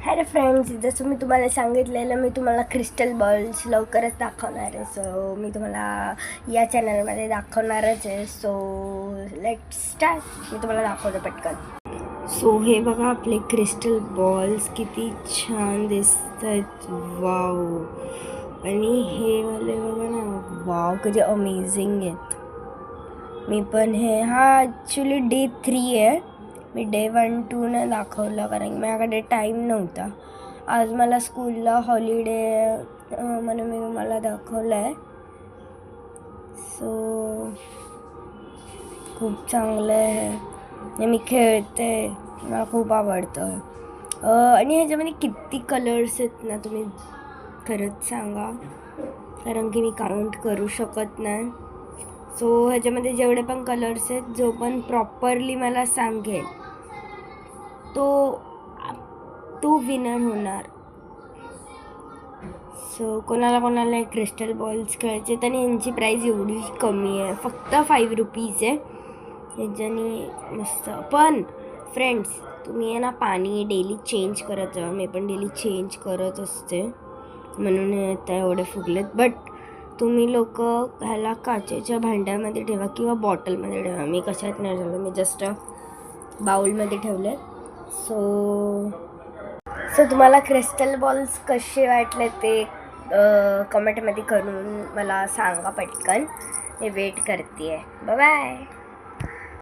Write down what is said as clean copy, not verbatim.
अरे फ्रेंड्स, जसं मी तुम्हाला सांगितलेलं, मी तुम्हाला क्रिस्टल बॉल्स लवकरच दाखवणार आहे. सो मी तुम्हाला या चॅनलमध्ये दाखवणारच आहे. So let start. मी तुम्हाला दाखवतो पटकन. सो हे बघा आपले क्रिस्टल बॉल्स किती छान दिसत आहेत. वाव. आणि हे वाले बघा ना, वाव किती अमेझिंग आहेत. मी पण हा ॲक्च्युली डे 3 आहे. मी डे 1, 2 ने दाखवलं कारण माझ्याकडे टाईम नव्हता. आज मला स्कूलला हॉलिडे म्हणून मी मला दाखवलं आहे. सो खूप चांगलं आहे. मी खेळते, मला खूप आवडतं. आणि ह्याच्यामध्ये किती कलर्स आहेत ना, तुम्ही खरंच सांगा, कारण की मी काउंट करू शकत नाही. सो ह्याच्यामध्ये जेवढे पण कलर्स आहेत, जो पण प्रॉपरली मला सांगेल तो विनर होणार. सो कोणाला क्रिस्टल बॉल्स खेळायचे तर यांची प्राईज एवढी कमी आहे, फक्त 5 रुपीज आहे. ह्याच्याने मस्त. पण फ्रेंड्स, तुम्ही आहे ना पाणी डेली चेंज करत जा. मी पण डेली चेंज करत असते, म्हणून आता एवढे फुगलेत. बट तुम्ही लोक ह्याला काचेच्या भांड्यामध्ये ठेवा किंवा बॉटलमध्ये ठेवा. मी कशात नाही ठेवलं, मी जस्ट बाउलमध्ये ठेवले. सो तुम्हाला क्रिस्टल बॉल्स कसे वाटले ते कमेंटमध्ये करून मला सांगा पटकन. मी वेट करते आहे. बाय.